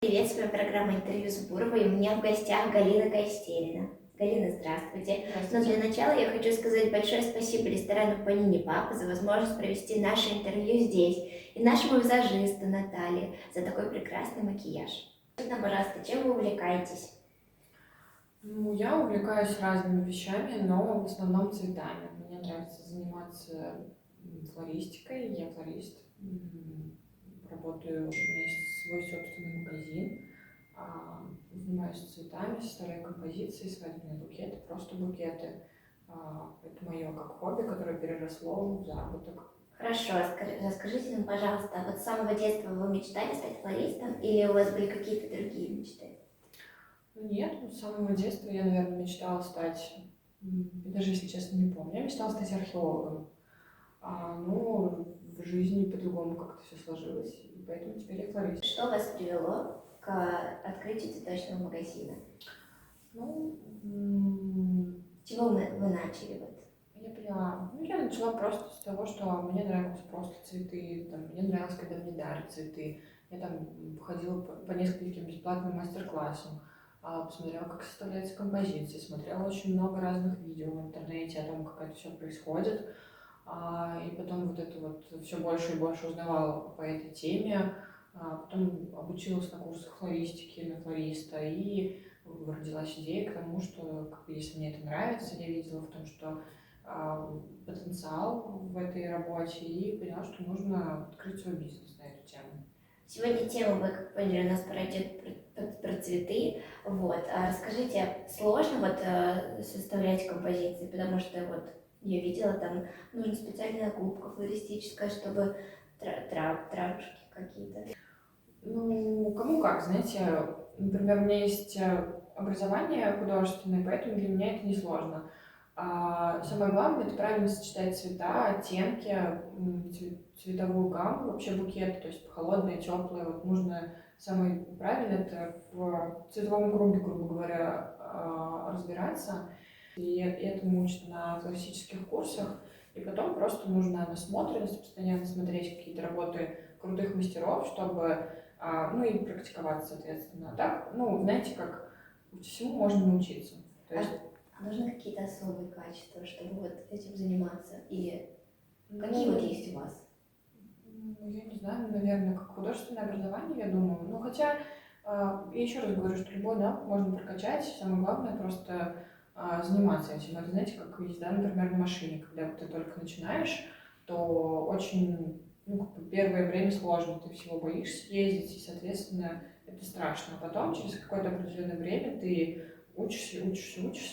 Привет, с вами программа «Интервью с Буровой». У меня в гостях Галина Костерина. Галина, здравствуйте. Но Здравствуйте. для начала я хочу сказать большое спасибо ресторану «Панини Папа» за возможность провести наше интервью здесь и нашему визажисту Наталье за такой прекрасный макияж. Скажите нам, пожалуйста, чем вы увлекаетесь? Ну, я увлекаюсь разными вещами, но в основном цветами. Мне нравится заниматься флористикой. Я флорист. Работаю, у меня есть свой собственный магазин. Занимаюсь цветами, составляю композиции, свадебные букеты, просто букеты. Это мое как хобби, которое переросло в заработок. Хорошо, расскажите нам, пожалуйста, вот с самого детства вы мечтали стать флористом или у вас были какие-то другие мечты? Ну, нет, с самого детства я, наверное, мечтала стать, даже если честно не помню, я мечтала стать археологом. Ну, в жизни по-другому как-то все сложилось, и поэтому теперь я флорист. Что вас привело к открытию цветочного магазина? Ну, С чего вы начали? Вот? я поняла. Ну, я начала просто с того, что мне нравилось просто цветы, там, мне нравилось, когда мне дарят цветы. Я там ходила по нескольким бесплатным мастер-классам, посмотрела, как составляются композиции, смотрела очень много разных видео в интернете о том, как это все происходит. И потом вот это вот все больше и больше узнавала по этой теме. Потом обучилась на курсах флористики, на флориста, и родилась идея к тому, что как бы, если мне это нравится, я видела в том, что потенциал в этой работе, и поняла, что нужно открыть свой бизнес на эту тему. Сегодня тема, вы как поняли, у нас пройдет про цветы. Вот. А расскажите, сложно вот составлять композиции, потому что вот я видела, там нужна специальная губка флористическая, чтобы травушки какие-то. Ну, кому как, знаете, например, у меня есть образование художественное, поэтому для меня это несложно. Самое главное — это правильно сочетать цвета, оттенки, цветовую гамму, вообще букет, то есть холодное, теплое. Вот нужно самое правильное — это в цветовом круге, грубо говоря, разбираться. И этому учат на классических курсах. И потом просто нужна насмотренность, постоянно смотреть какие-то работы крутых мастеров, чтобы ну и практиковаться, соответственно. А так, ну, знаете, как всему можно научиться. То есть, Нужны какие-то особые качества, чтобы вот этим заниматься? Или какие вот ну, есть у вас? я не знаю, наверное, как художественное образование, я думаю. Ну, хотя, я еще раз говорю, что любой навык можно прокачать. Самое главное просто заниматься этим. Это, знаете, как езда, например, на машине. Когда вот ты только начинаешь, то очень, ну, как бы первое время сложно. Ты всего боишься ездить, и, соответственно, это страшно. А потом, через какое-то определенное время, ты учишься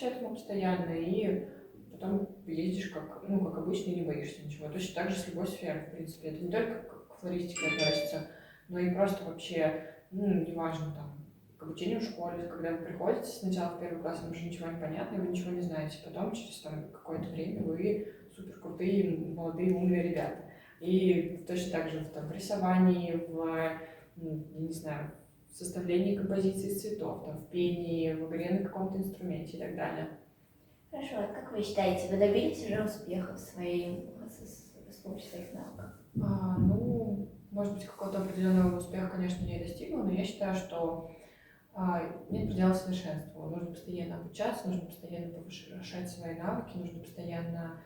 этому постоянно, и потом ездишь как, ну, как обычно, и не боишься ничего. Точно так же с любой сферой, в принципе. Это не только к флористике относится, но и просто вообще, ну, неважно, там, к обучению в школе, когда вы приходите сначала в первый класс, вам же ничего не понятно, и вы ничего не знаете. Потом, через там, какое-то время, вы супер крутые, молодые, умные ребята. И точно так же в рисовании, я не знаю, в составлении композиции из цветов, там, в пении, в игре на каком-то инструменте и так далее. Хорошо, а как вы считаете, вы добились уже успеха с помощью своих навыков? Ну, может быть, какого-то определенного успеха, конечно, я и достигла, но я считаю, что нет предела совершенству. Нужно постоянно обучаться, нужно постоянно повышать свои навыки, нужно постоянно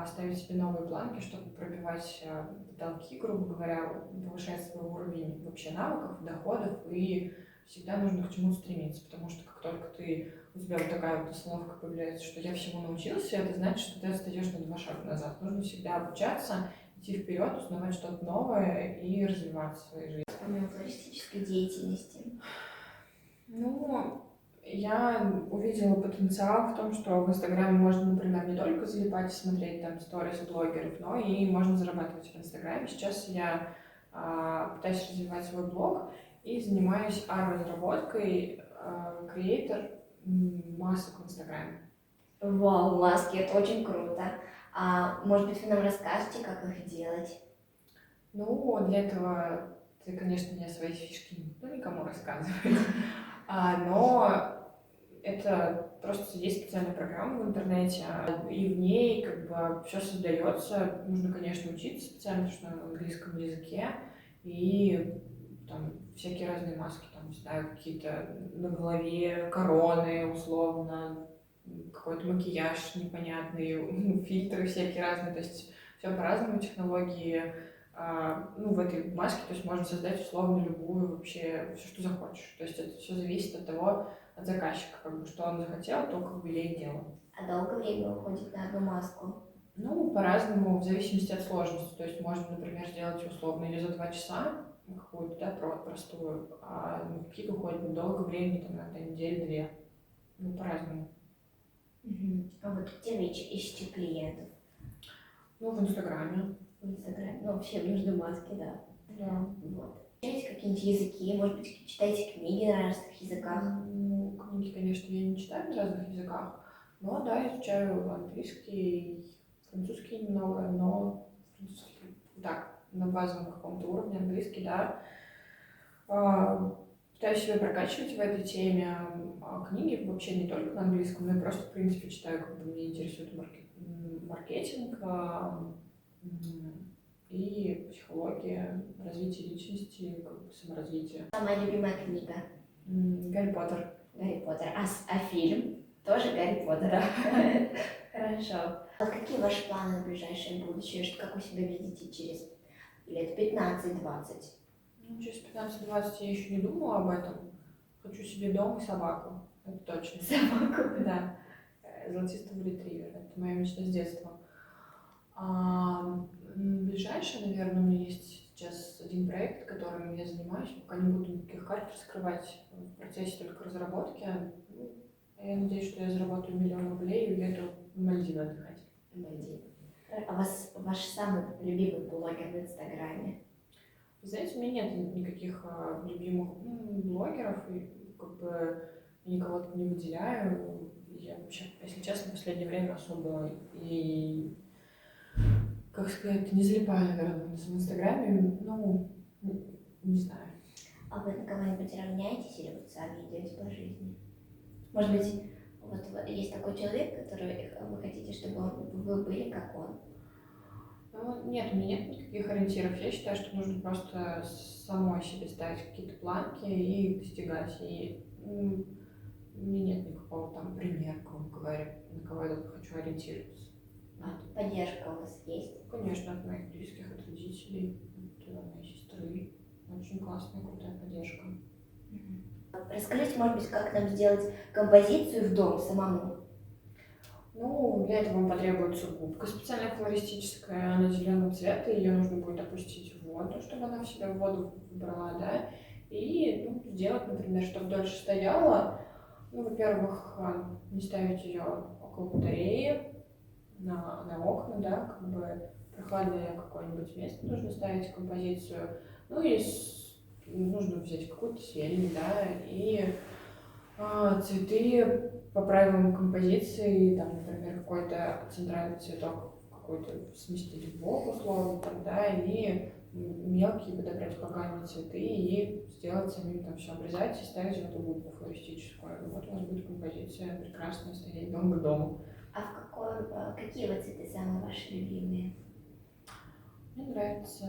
ставить себе новые планки, чтобы пробивать потолки, грубо говоря, повышать свой уровень вообще навыков, доходов, и всегда нужно к чему стремиться, потому что как только у тебя вот такая вот установка появляется, что я всему научился, это значит, что ты отстаешь на 2 шага назад. Нужно всегда обучаться, идти вперед, узнавать что-то новое и развиваться в своей жизни. Помимо флористической деятельности. Ну, я увидела потенциал в том, что в Инстаграме можно, например, не только залипать и смотреть там сторис блогеров, но и можно зарабатывать в Инстаграме. Сейчас я пытаюсь развивать свой блог и занимаюсь разработкой креатор масок в Инстаграме. Вау, маски, это очень круто. А может быть, вы нам расскажете, как их делать? Ну, для этого ты, конечно, не о своей фишке не буду никому рассказывать, но это просто есть специальная программа в интернете, и в ней как бы все создается. Нужно, конечно, учиться специально, потому что на английском языке, и там всякие разные маски, там, не знаю, какие-то на голове короны, условно, какой-то макияж непонятный, фильтры всякие разные, то есть все по-разному, технологии, ну, в этой маске, то есть можно создать условно любую вообще, все, что захочешь. То есть это все зависит от того, от заказчика, как бы, что он захотел, то как бы я и делаю. А долго время уходит на одну маску? Ну, по-разному, в зависимости от сложности. То есть можно, например, сделать условно ее за 2 часа, какую-то, да, простую, а на какие-то уходит долго времени, там, иногда неделю-две. Ну, по-разному. Мгм. А вот где вы ищете клиентов? Ну, в Инстаграме. В Инстаграме? Ну, вообще в нужной маске, да. Да. Вот. Изучаете какие-нибудь языки, может быть, читаете книги на разных языках? Ну, книги, конечно, я не читаю на разных языках, но да, изучаю английский, французский немного, но французский так, на базовом каком-то уровне, английский, да. Пытаюсь себя прокачивать в этой теме. Книги вообще не только на английском, но и просто, в принципе, читаю, как бы меня интересует маркетинг, и психология, развитие личности, как бы саморазвитие. Самая любимая книга? Гарри Поттер. Гарри Поттер. А фильм? Тоже Гарри Поттер? Да. Хорошо. Вот какие ваши планы на ближайшее будущее? Как вы себя видите через лет 15-20? Ну, через 15-20 я еще не думала об этом. Хочу себе дом и собаку. Это точно. Собаку? Да. Золотистого ретривера. Это моя мечта с детства. Ближайшее, наверное, у меня есть сейчас один проект, которым я занимаюсь. Пока не буду никаких карт раскрывать в процессе только разработки. Ну, я надеюсь, что я заработаю 1 000 000 рублей и уеду в Мальдивы отдыхать. Мальдивы. А ваш самый любимый блогер в Инстаграме? Вы знаете, у меня нет никаких любимых блогеров, и как бы я никого не выделяю. Я вообще, если честно, в последнее время особо и, как сказать, не залипаю, наверное, в Инстаграме. Ну, не знаю. А вы на кого-нибудь равняетесь или вот сами идете по жизни? Может быть, вот есть такой человек, который вы хотите, чтобы вы были как он? Ну, нет, у меня нет никаких ориентиров. Я считаю, что нужно просто самой себе ставить какие-то планки и достигать. И у меня нет никакого там примера, грубо говоря, на кого я только хочу ориентироваться. А поддержка у вас есть? Конечно, от моих близких, от родителей, от моей сестры. Очень классная, крутая поддержка. Расскажите, может быть, как нам сделать композицию в дом самому? Ну, для этого вам потребуется губка специальная флористическая, она зеленого цвета, ее нужно будет опустить в воду, чтобы она в себя воду выбрала, да, и сделать, например, чтобы дольше стояла. Ну, во-первых, не ставить ее около батареи, на окна, да, как бы прохладное какое-нибудь место нужно ставить композицию. Ну и нужно взять какую-то зелень, да, и цветы по правилам композиции, там, например, какой-то центральный цветок какой-то сместить в бок условно, там, да, и мелкие подобрать локальные цветы и сделать самим там все обрезать и ставить в эту губку флористическую. Вот у вас будет композиция прекрасная стоять дом к дому. Какие вот цветы самые ваши любимые? Мне нравится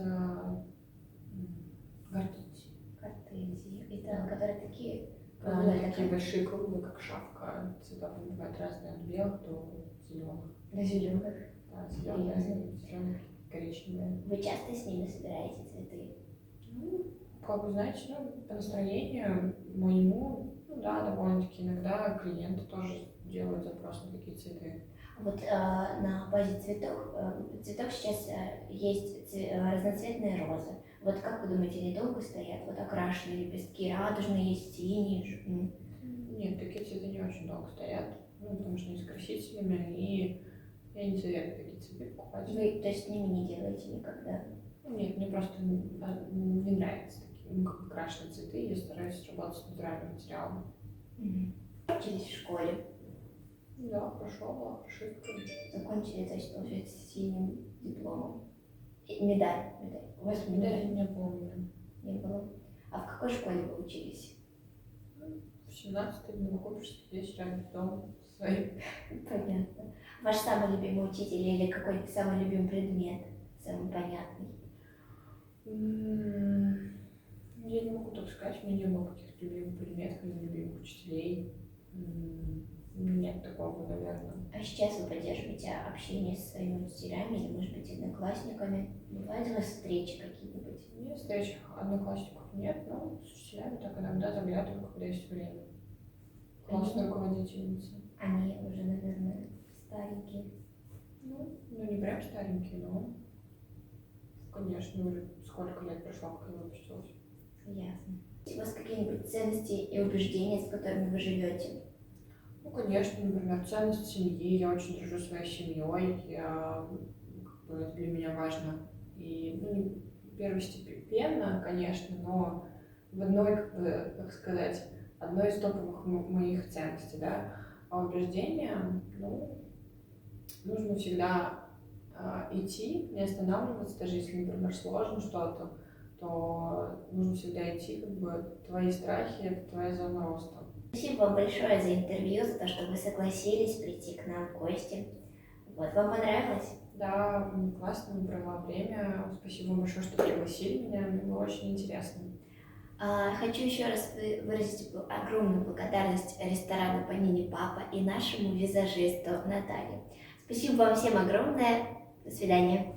гортензии. Гортензии. Это которые такие Они такие большие, круглые, как шапка. Цветов бывают разные, от белых до зеленых. до зеленых. Да, зеленые, коричневые. Вы часто с ними собираете цветы? Ну, как вы знаете, по настроению моему, ну да, довольно-таки иногда клиенты тоже делают запрос на такие цветы. Вот на базе цветов сейчас есть разноцветные розы. Вот как вы думаете, они долго стоят? Вот окрашенные лепестки, радужные, есть синие. Нет, такие цветы не очень долго стоят, потому что они с красителями, и я не советую такие цветы покупать. Вы, то есть, с ними не делаете никогда? Нет, мне просто не нравятся такие как бы крашеные цветы, я стараюсь работать с натуральным материалом. Учились в школе? Да, хорошо, была прошивка. Закончили, то есть, получается, с синим дипломом. Медаль. У вас медали не помню. Не было. А в какой школе вы учились? В 17-й в Новокуйбышевске, здесь рядом с домом своим. Понятно. Ваш самый любимый учитель или какой-то самый любимый предмет? Самый понятный? Я не могу так сказать, у меня не было каких-то любимых предметов или любимых учителей. Нет такого, наверное. А сейчас вы поддерживаете общение с своими учителями или, может быть, одноклассниками? Бывают у вас встречи какие-нибудь? Нет, встреч одноклассников нет, но с учителями так иногда заглядываю, когда есть время. Классная руководительница. Они уже, наверное, старенькие. Ну, не прям старенькие, но, конечно, уже сколько лет прошло, как я выпустилась. Ясно. У вас какие-нибудь ценности и убеждения, с которыми вы живете? Ну, конечно, например, ценность семьи. Я очень дружу своей семьей. Это для меня важно. И, ну, не первостепенно, конечно, но в одной, как сказать, одной из топовых моих ценностей, да. А убеждения, ну, нужно всегда идти, не останавливаться, даже если, например, сложно что-то, то нужно всегда идти, как бы твои страхи — это твоя зона роста. Спасибо вам большое за интервью, за то, что вы согласились прийти к нам в гости. Вот, вам понравилось? Да, классно провела время. Спасибо вам большое, что пригласили меня. Мне было очень интересно. Хочу еще раз выразить огромную благодарность ресторану Панини Папа и нашему визажисту Наталье. Спасибо вам всем огромное. До свидания.